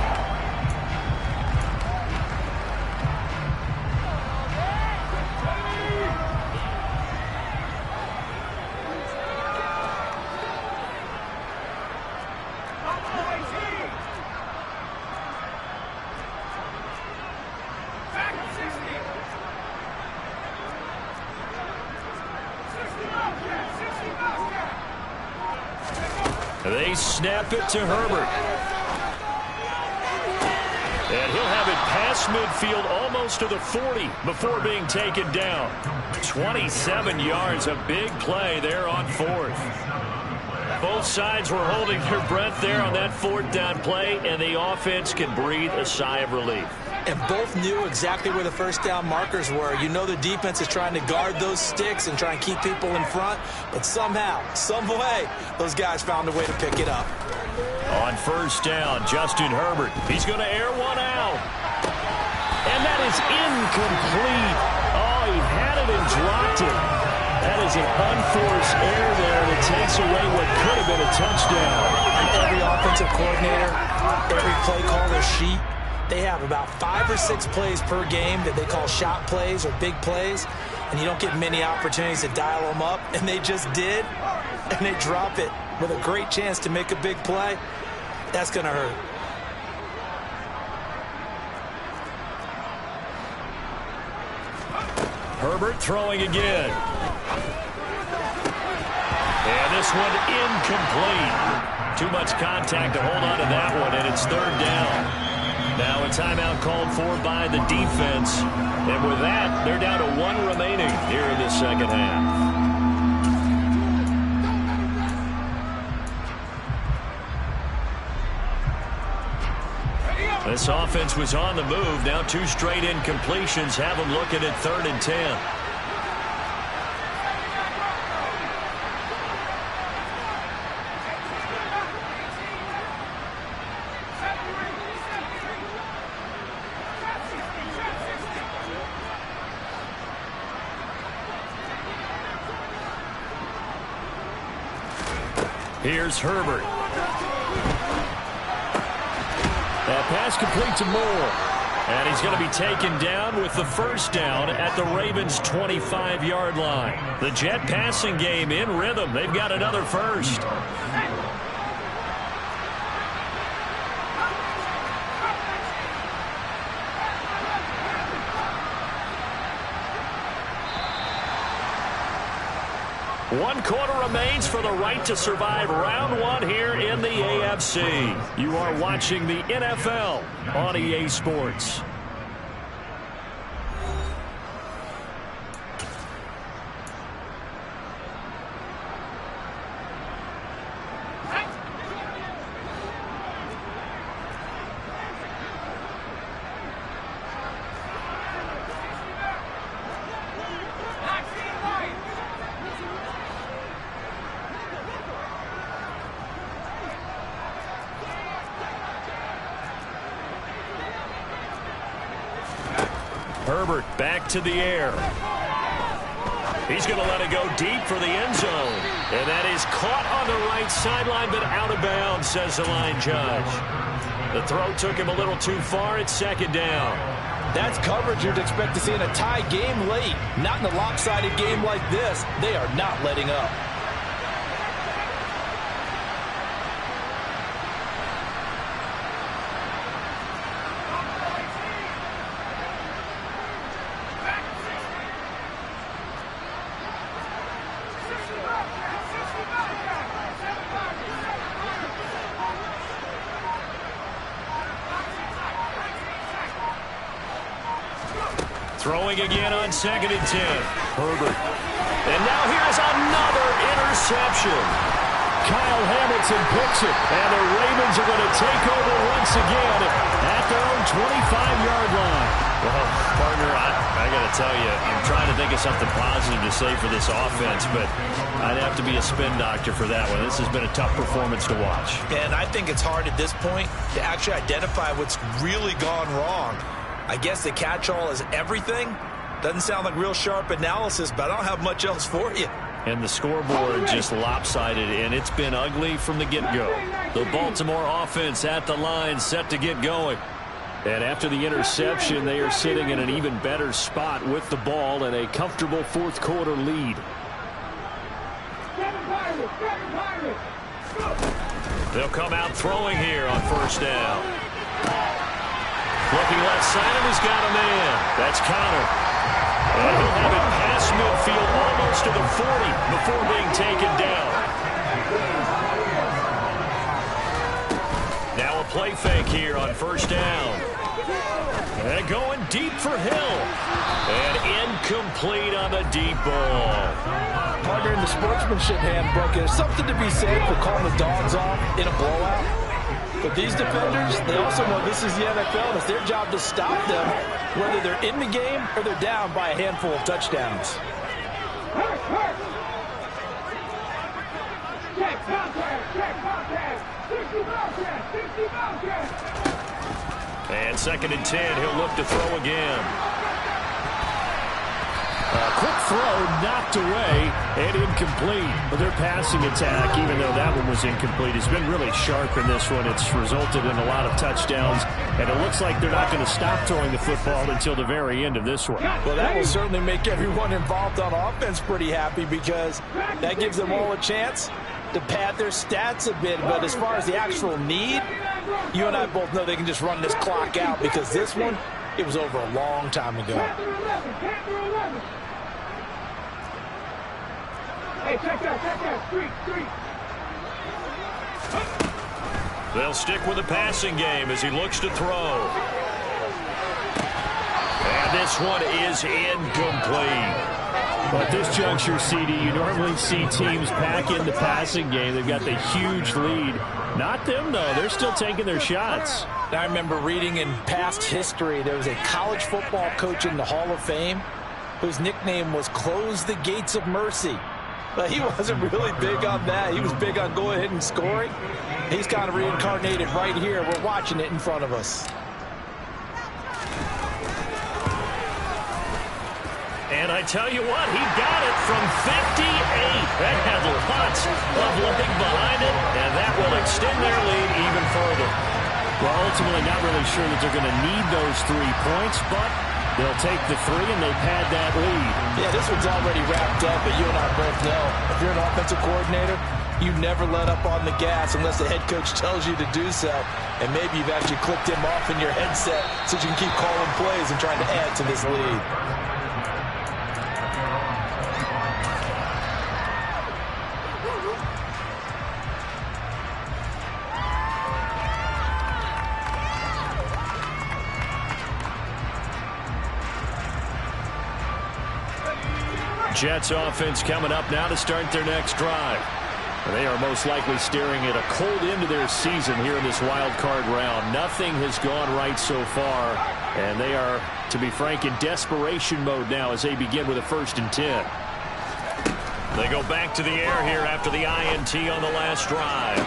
They snap it to Herbert. And he'll have it past midfield almost to the 40 before being taken down. 27 yards, a big play there on 4th. Both sides were holding their breath there on that fourth down play, and the offense can breathe a sigh of relief. And both knew exactly where the first down markers were. You know the defense is trying to guard those sticks and try and keep people in front, but somehow, some way, those guys found a way to pick it up. On first down, Justin Herbert. He's going to air one out. And that is incomplete. Oh, he had it and dropped it. That is an unforced error there, and it takes away what could have been a touchdown. Every offensive coordinator, every play caller sheet, they have about 5 or 6 plays per game that they call shot plays or big plays, and you don't get many opportunities to dial them up, and they just did, and they drop it with a great chance to make a big play. That's going to hurt. Herbert throwing again. And this one incomplete. Too much contact to hold on to that one, and it's third down. Now a timeout called for by the defense. And with that, they're down to 1 remaining here in the second half. This offense was on the move. Now 2 straight incompletions have them looking at 3rd and 10. Here's Herbert. That pass complete to Moore. And he's going to be taken down with the first down at the Ravens' 25-yard line. The Jet passing game in rhythm. They've got another first. One quarter remains for the right to survive round 1 here in the AFC. You are watching the NFL on EA Sports. Herbert back to the air. He's going to let it go deep for the end zone. And that is caught on the right sideline, but out of bounds, says the line judge. The throw took him a little too far. It's 2nd down. That's coverage you'd expect to see in a tie game late. Not in a lopsided game like this. They are not letting up. Throwing again on 2nd and 10. Herbert. And now here's another interception. Kyle Hamilton picks it. And the Ravens are going to take over once again at their own 25-yard line. Well, partner, I got to tell you, I'm trying to think of something positive to say for this offense, but I'd have to be a spin doctor for that one. This has been a tough performance to watch. And I think it's hard at this point to actually identify what's really gone wrong. I guess the catch-all is everything. Doesn't sound like real sharp analysis, but I don't have much else for you. And the scoreboard just lopsided, and it's been ugly from the get-go. The Baltimore offense at the line, set to get going. And after the interception, they are sitting in an even better spot with the ball and a comfortable 4th quarter lead. They'll come out throwing here on first down. Looking left side, and he's got a man. That's Connor. And he'll have it past midfield almost to the 40 before being taken down. Now a play fake here on first down. And going deep for Hill. And incomplete on the deep ball. partner in the sportsmanship handbook. There's something to be said for calling the dogs off in a blowout. But these defenders, they also know this is the NFL, and it's their job to stop them, whether they're in the game or they're down by a handful of touchdowns. Check contact, 60 contact, 60 contact. And 2nd and 10, he'll look to throw again. Quick throw, knocked away, and incomplete. But their passing attack, even though that one was incomplete, has been really sharp in this one. It's resulted in a lot of touchdowns, and it looks like they're not going to stop throwing the football until the very end of this one. Well, that will certainly make everyone involved on offense pretty happy, because that gives them all a chance to pad their stats a bit. But as far as the actual need, you and I both know they can just run this clock out, because this one, it was over a long time ago. Hey, check that, street. They'll stick with the passing game as he looks to throw. And this one is incomplete. But at this juncture, CD, you normally see teams pack in the passing game. They've got the huge lead. Not them, though. They're still taking their shots. I remember reading in past history, there was a college football coach in the Hall of Fame whose nickname was Close the Gates of Mercy. But he wasn't really big on that. He was big on going ahead and scoring. He's kind of reincarnated right here. We're watching it in front of us. And I tell you what, he got it from 58. That had lots of leg behind it, and that will extend their lead even further. Well, ultimately not really sure that they're going to need those 3 points, but they'll take the 3 and they pad that lead. Yeah, this one's already wrapped up, but you and I both know if you're an offensive coordinator, you never let up on the gas unless the head coach tells you to do so. And maybe you've actually clicked him off in your headset so you can keep calling plays and trying to add to this lead. Jets offense coming up now to start their next drive. They are most likely staring at a cold end to their season here in this wild card round. Nothing has gone right so far, and they are, to be frank, in desperation mode now as they begin with a 1st and 10. They go back to the air here after the INT on the last drive.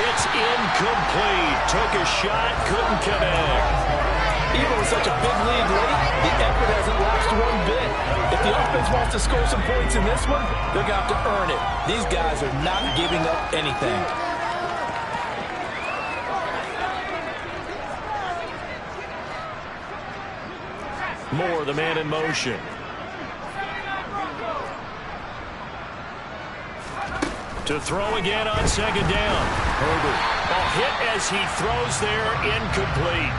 It's incomplete. Took a shot, couldn't connect. Even with such a big lead late, the effort hasn't lasted one bit. If the offense wants to score some points in this one, they're going to have to earn it. These guys are not giving up anything. Moore, the man in motion. To throw again on 2nd down. Herbert. A hit as he throws there, incomplete.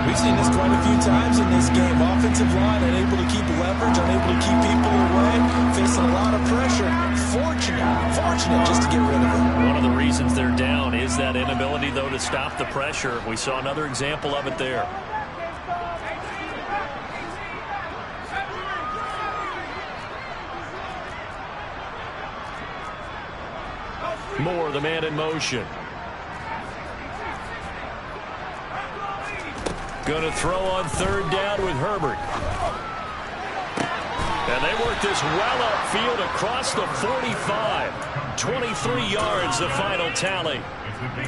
We've seen this quite a few times in this game. Offensive line unable to keep leverage, unable to keep people away, facing a lot of pressure. Fortunate just to get rid of it. One of the reasons they're down is that inability, though, to stop the pressure. We saw another example of it there. Moore, the man in motion. Going to throw on 3rd down with Herbert. And they work this well upfield across the 45. 23 yards, the final tally.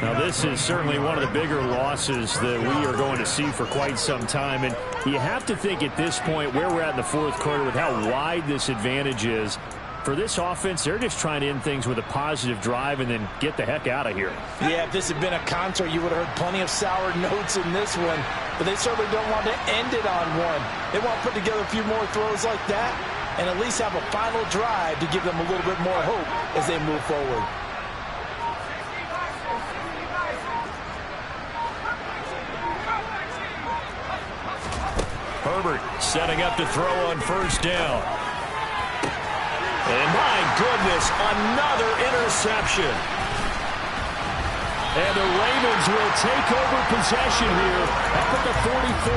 Now, this is certainly one of the bigger losses that we are going to see for quite some time. And you have to think at this point where we're at in the 4th quarter with how wide this advantage is. For this offense, they're just trying to end things with a positive drive and then get the heck out of here. Yeah, if this had been a concert, you would have heard plenty of sour notes in this one. But they certainly don't want to end it on one. They want to put together a few more throws like that and at least have a final drive to give them a little bit more hope as they move forward. Herbert setting up to throw on 1st down. And my goodness, another interception. And the Ravens will take over possession here at the 44.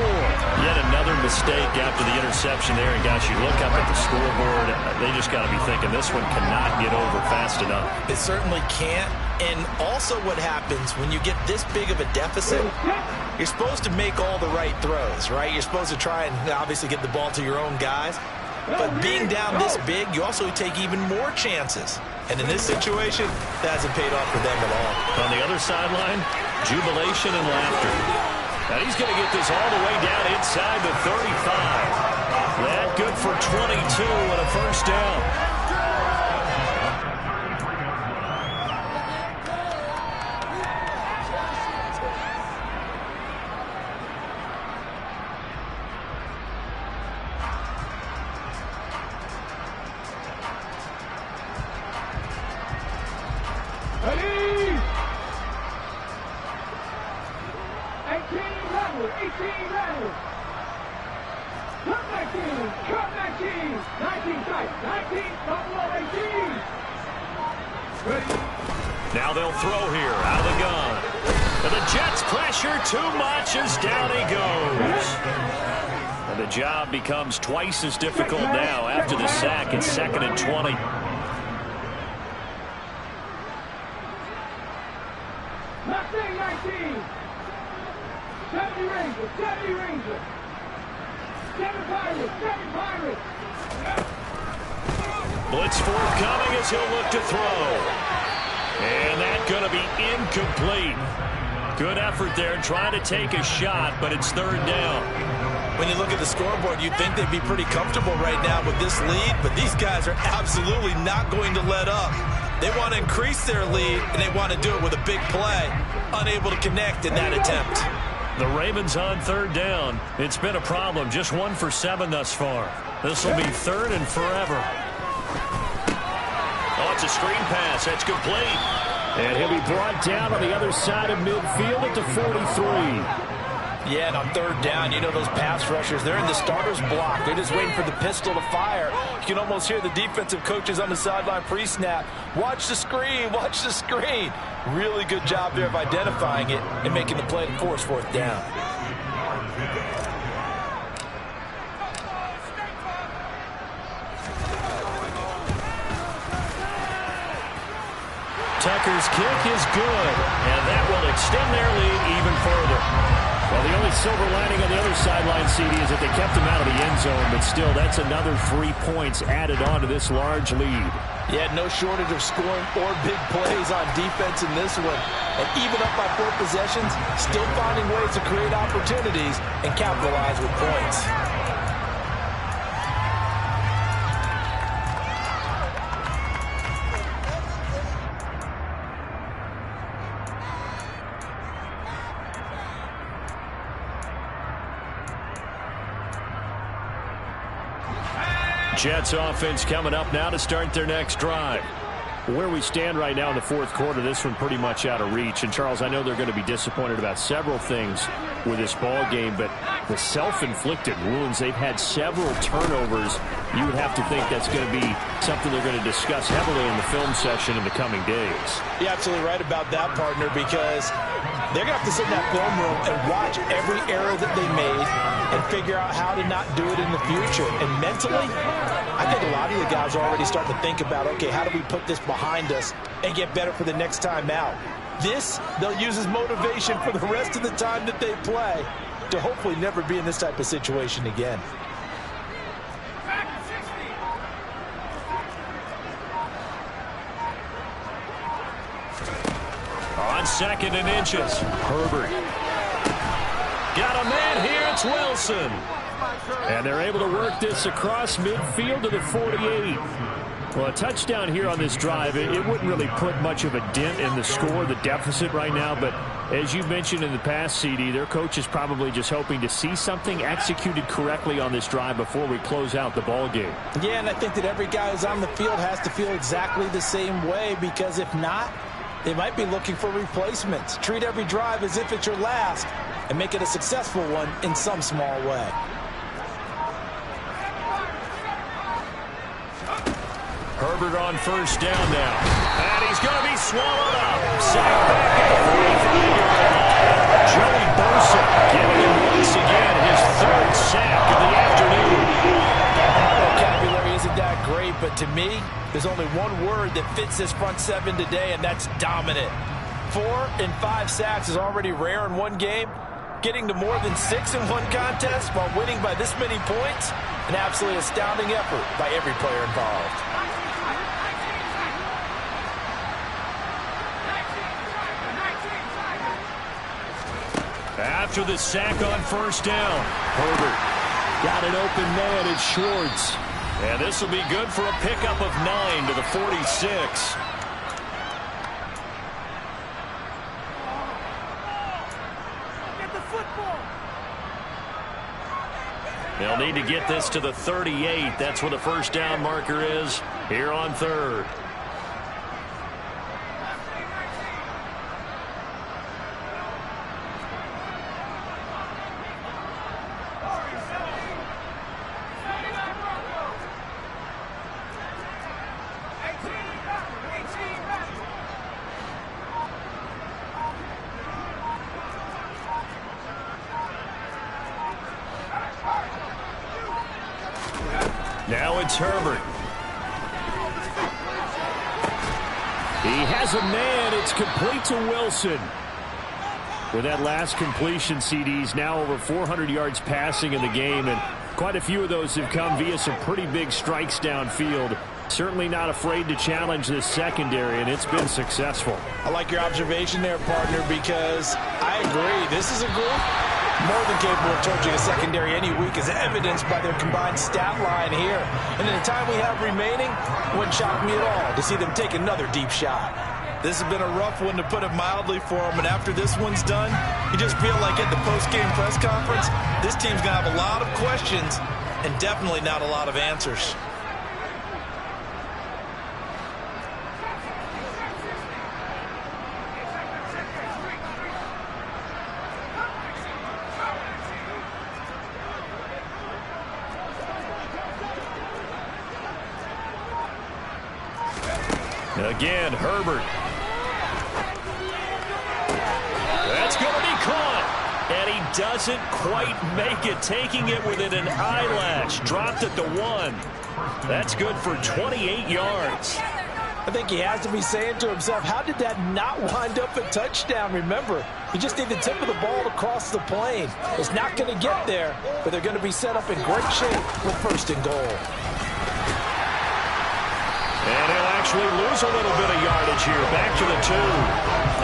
Yet another mistake after the interception there. And, guys, you look up at the scoreboard, they just got to be thinking this one cannot get over fast enough. It certainly can't. And also what happens when you get this big of a deficit, you're supposed to make all the right throws, right? You're supposed to try and obviously get the ball to your own guys. But being down this big, you also take even more chances. And in this situation, that hasn't paid off for them at all. On the other sideline, jubilation and laughter. And he's going to get this all the way down inside the 35. That good for 22 and a first down. Now they'll throw here, out of the gun. And the Jets pressure too much as down he goes. And the job becomes twice as difficult now after the sack. It's 2nd and 20. Left wing 19. 70 Rangers, 70 Rangers. 7 Pirates, 7 Pirates. Blitz forthcoming as he'll look to throw. And that's going to be incomplete. Good effort there trying to take a shot, but it's 3rd down. When you look at the scoreboard, you'd think they'd be pretty comfortable right now with this lead, but these guys are absolutely not going to let up. They want to increase their lead, and they want to do it with a big play. Unable to connect in that attempt. The Ravens on 3rd down. It's been a problem. Just 1 for 7 thus far. This will be 3rd and forever. Oh, it's a screen pass. That's complete. And he'll be brought down on the other side of midfield at the 43. Yeah, and on 3rd down, you know those pass rushers, they're in the starter's block. They're just waiting for the pistol to fire. You can almost hear the defensive coaches on the sideline pre-snap. Watch the screen, watch the screen. Really good job there of identifying it and making the play to force 4th down. Tucker's kick is good, and that will extend their lead even further. Well, the only silver lining on the other sideline, CD, is that they kept him out of the end zone, but still, that's another 3 points added on to this large lead. Yeah, no shortage of scoring or big plays on defense in this one. And even up by 4 possessions, still finding ways to create opportunities and capitalize with points. Jets offense coming up now to start their next drive. Where we stand right now in the 4th quarter, this one pretty much out of reach. And, Charles, I know they're going to be disappointed about several things with this ball game, but the self-inflicted wounds, they've had several turnovers. You would have to think that's going to be something they're going to discuss heavily in the film session in the coming days. You're absolutely right about that, partner, because they're going to have to sit in that film room and watch every error that they made and figure out how to not do it in the future. And mentally, I think a lot of the guys are already starting to think about, okay, how do we put this behind us and get better for the next time out? This, they'll use as motivation for the rest of the time that they play to hopefully never be in this type of situation again. On 2nd and inches, Herbert. Got a man here, it's Wilson. And they're able to work this across midfield to the 48. Well, a touchdown here on this drive, it wouldn't really put much of a dent in the score, the deficit right now. But as you mentioned in the past, CD, their coach is probably just hoping to see something executed correctly on this drive before we close out the ball game. Yeah, and I think that every guy who's on the field has to feel exactly the same way, because if not, they might be looking for replacements. Treat every drive as if it's your last and make it a successful one in some small way. Herbert on 1st down now. And he's going to be swallowed up. Sacked back at the 40. but to me, there's only one word that fits this front seven today, and that's dominant. 4 and 5 sacks is already rare in one game. Getting to more than 6 in one contest while winning by this many points, an absolutely astounding effort by every player involved. After the sack on first down, Herbert got an open man. It's Schwartz. And this will be good for a pickup of 9 to the 46. They'll need to get this to the 38. That's where the first down marker is here on third. Now it's Herbert. He has a man. It's complete to Wilson. With that last completion, CD's now over 400 yards passing in the game, and quite a few of those have come via some pretty big strikes downfield. Certainly not afraid to challenge this secondary, and it's been successful. I like your observation there, partner, because I agree. This is a group more than capable of torching a secondary any week, as evidenced by their combined stat line here. And in the time we have remaining, it wouldn't shock me at all to see them take another deep shot. This has been a rough one, to put it mildly, for him. And after this one's done, you just feel like at the post-game press conference, this team's going to have a lot of questions and definitely not a lot of answers. Again, Herbert. That's going to be caught. And he doesn't quite make it, taking it within an eyelash. Dropped at the 1. That's good for 28 yards. I think he has to be saying to himself, how did that not wind up a touchdown? Remember, you just need the tip of the ball to cross the plane. It's not going to get there, but they're going to be set up in great shape with first and goal. And he'll actually lose a little bit of yardage here. Back to the 2.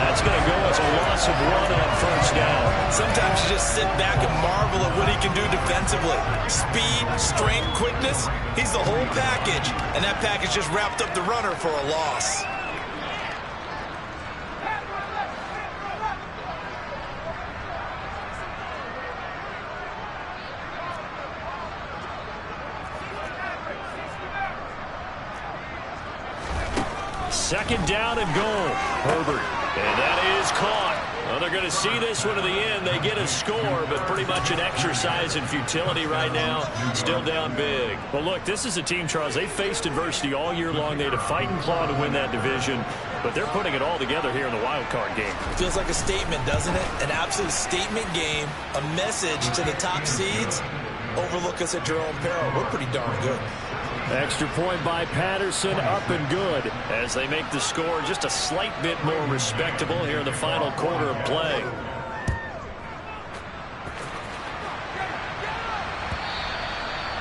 That's going to go as a loss of 1 on first down. Sometimes you just sit back and marvel at what he can do defensively. Speed, strength, quickness. He's the whole package. And that package just wrapped up the runner for a loss. Second down and goal. Herbert. And that is caught. Well, they're going to see this one to the end. They get a score, but pretty much an exercise in futility right now. Still down big. Well, look, this is a team, Charles. They faced adversity all year long. They had to fight and claw to win that division, but they're putting it all together here in the wild card game. Feels like a statement, doesn't it? An absolute statement game. A message to the top seeds. Overlook us at your own peril. We're pretty darn good. Extra point by Patterson, up and good, as they make the score just a slight bit more respectable here in the final quarter of play.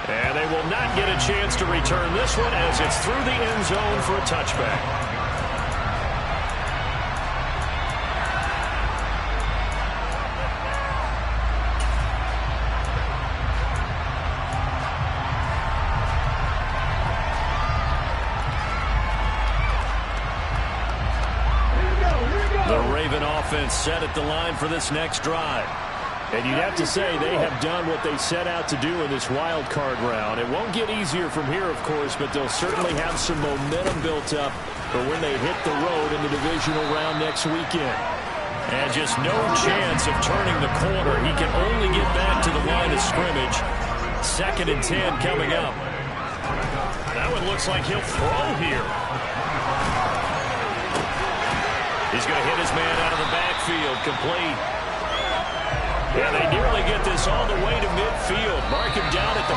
And they will not get a chance to return this one, as it's through the end zone for a touchback. Set at the line for this next drive. And you'd have to say they have done what they set out to do in this wild card round. It won't get easier from here, of course, but they'll certainly have some momentum built up for when they hit the road in the divisional round next weekend. And just no chance of turning the corner. He can only get back to the line of scrimmage. 2nd and 10 coming up. That one looks like he'll throw here. He's going to hit his man out of the backfield, complete. And they nearly get this all the way to midfield. Mark him down at the